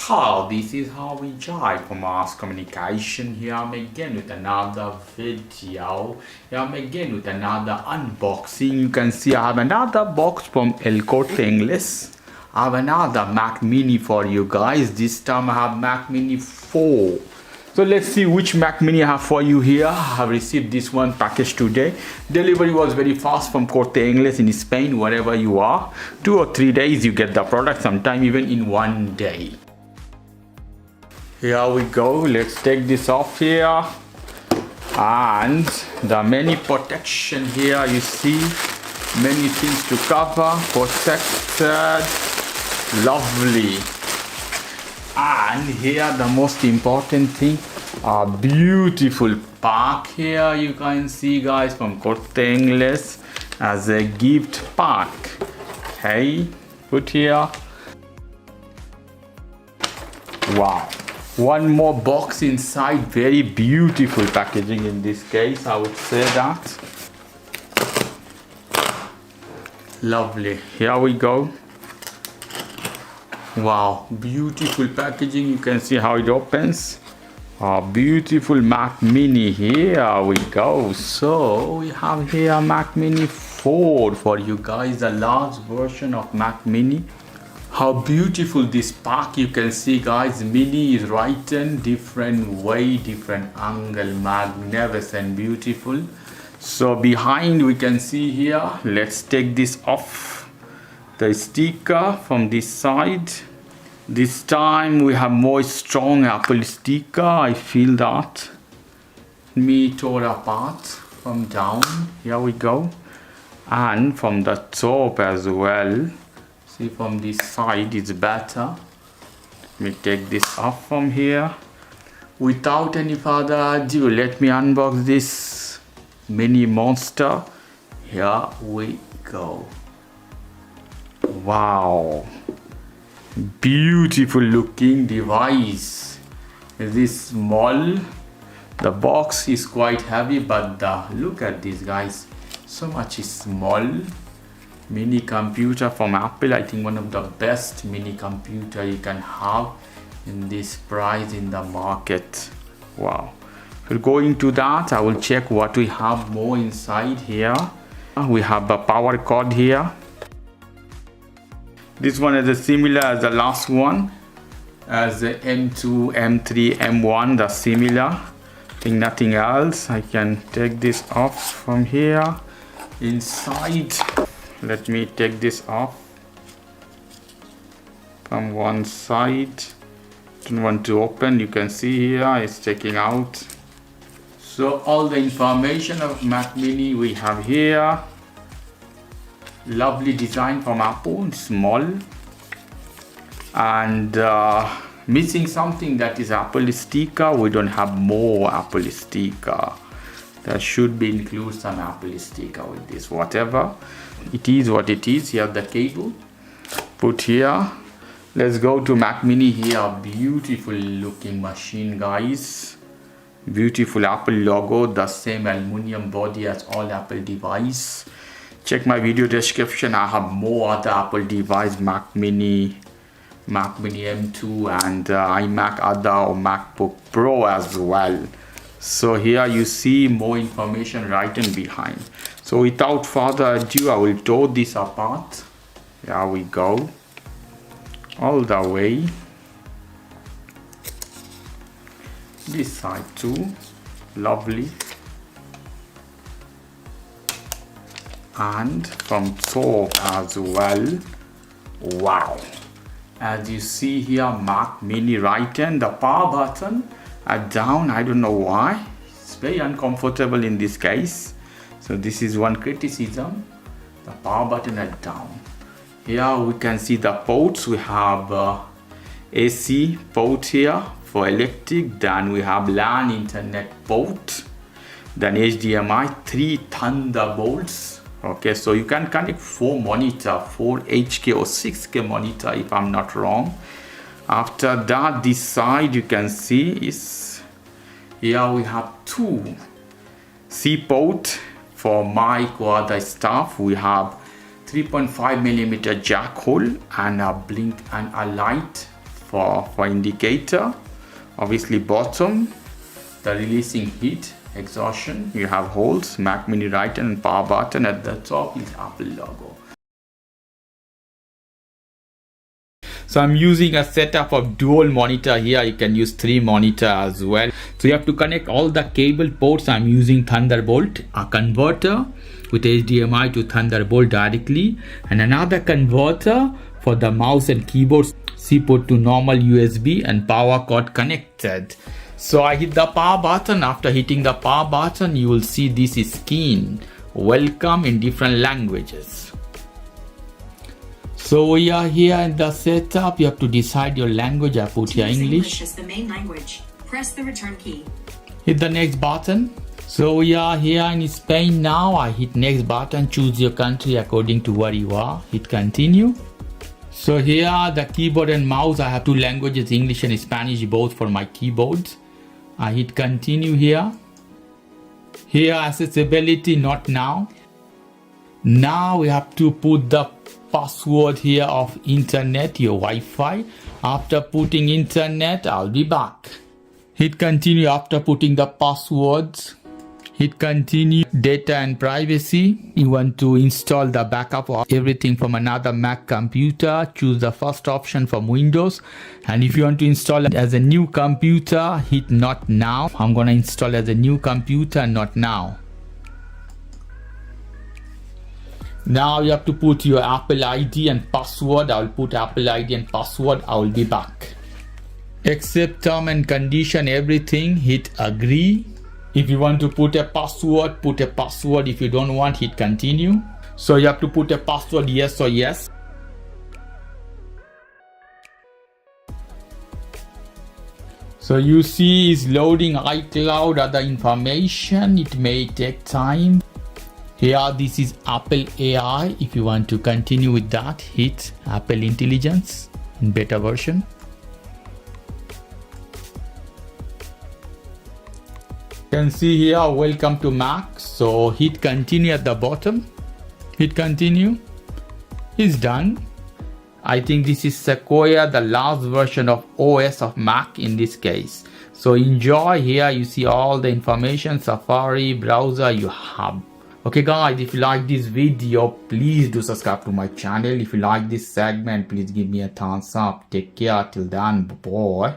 How this is how we jive for mass communication. Here I'm again with another video. Here I'm again with another unboxing. You can see I have another box from El Corte Inglés. I have another Mac Mini for you guys. This time I have Mac Mini 4. So let's see which Mac Mini I have for you here. I have received this one package today. Delivery was very fast from Corte Inglés in Spain, wherever you are. 2 or 3 days you get the product, sometime even in 1 day. Here we go. Let's take this off here. And the many protection here, you see many things to cover, protected, lovely. And here the most important thing, a beautiful pack here you can see guys from Corte Inglés as a gift pack. Hey, put here. Wow, one more box inside, very beautiful packaging in this case, I would say that. Lovely, here we go. Wow, beautiful packaging. You can see how it opens. A beautiful Mac Mini. Here we go. So we have here Mac Mini 4 for you guys, a large version of Mac Mini. How beautiful this pack. You can see guys, Mini is written different way, different angle, magnificent, beautiful. So behind we can see here, let's take this off, the sticker from this side. This time we have more strong Apple sticker, I feel that. Me tore apart from down, here we go. And from the top as well. See, from this side it's better. Let me take this off from here. Without any further ado, let me unbox this mini monster. Here we go. Wow, beautiful looking device. This small, the box is quite heavy, but look at this guys, so much small. Mini computer from Apple. I think one of the best mini computer you can have in this price in the market. Wow. We'll go into that. I will check what we have more inside here. We have a power cord here. This one is similar as the last one, as the M2, M3, M1, the similar. I think nothing else. I can take this off from here. Inside, let me take this off from one side. Don't want to open. You can see here it's taking out. So all the information of Mac Mini we have here. Lovely design from Apple, small. And missing something, that is Apple sticker. We don't have more Apple sticker. There should be include some Apple sticker with this. Whatever, it is what it is. Here the cable put here. Let's go to Mac Mini here. Beautiful looking machine guys. Beautiful Apple logo, the same aluminum body as all Apple device. Check my video description. I have more other Apple device, Mac Mini M2 and iMac other or MacBook Pro as well. So here you see more information written behind. So without further ado, I will tear this apart. Here we go. All the way. This side too. Lovely. And from top as well. Wow, as you see here, Mac Mini written. The power button are down. I don't know why, it's very uncomfortable in this case. So this is one criticism, the power button are down. Here we can see the ports. We have AC port here for electric, then we have LAN internet port, then HDMI, 3 Thunderbolts. Okay, so you can connect 4 monitor, 4 8K or 6K monitor if I'm not wrong. After that, this side you can see is, here we have 2 C port for mic or other stuff. We have 3.5mm jack hole and a blink and a light for indicator. Obviously bottom, the releasing heat, exhaustion. You have holes, Mac Mini right and power button. At the top is Apple logo. So I'm using a setup of dual monitor here. You can use 3 monitor as well. So you have to connect all the cable ports. I'm using Thunderbolt, a converter with HDMI to Thunderbolt directly, and another converter for the mouse and keyboard, C port to normal USB, and power cord connected. So I hit the power button. After hitting the power button, you will see this screen, welcome in different languages. So we are here in the setup. You have to decide your language. I put here English as the main language. Press the return key. Hit the next button. So we are here in Spain now. I hit next button. Choose your country according to where you are. Hit continue. So here the keyboard and mouse. I have 2 languages, English and Spanish, both for my keyboards. I hit continue here. Here accessibility, not now. Now we have to put the password here of internet, your Wi-Fi. After putting internet, I'll be back. Hit continue after putting the passwords. Hit continue. Data and privacy. You want to install the backup of everything from another Mac computer. Choose the first option from Windows. And if you want to install it as a new computer, hit not now. I'm gonna install as a new computer, not now. Now you have to put your Apple ID and password. I will put Apple ID and password. I will be back. Accept term and condition, everything. Hit agree. If you want to put a password, put a password. If you don't want, hit continue. So you have to put a password, yes or yes. So you see it's loading iCloud, other information. It may take time. Here this is Apple AI. If you want to continue with that, hit Apple Intelligence in beta version. You can see here welcome to Mac. So hit continue at the bottom. Hit continue. It's done. I think this is Sequoia, the last version of OS of Mac in this case. So enjoy. Here you see all the information, Safari, browser you have. Okay guys, if you like this video, please do subscribe to my channel. If you like this segment, please give me a thumbs up. Take care till then, boy.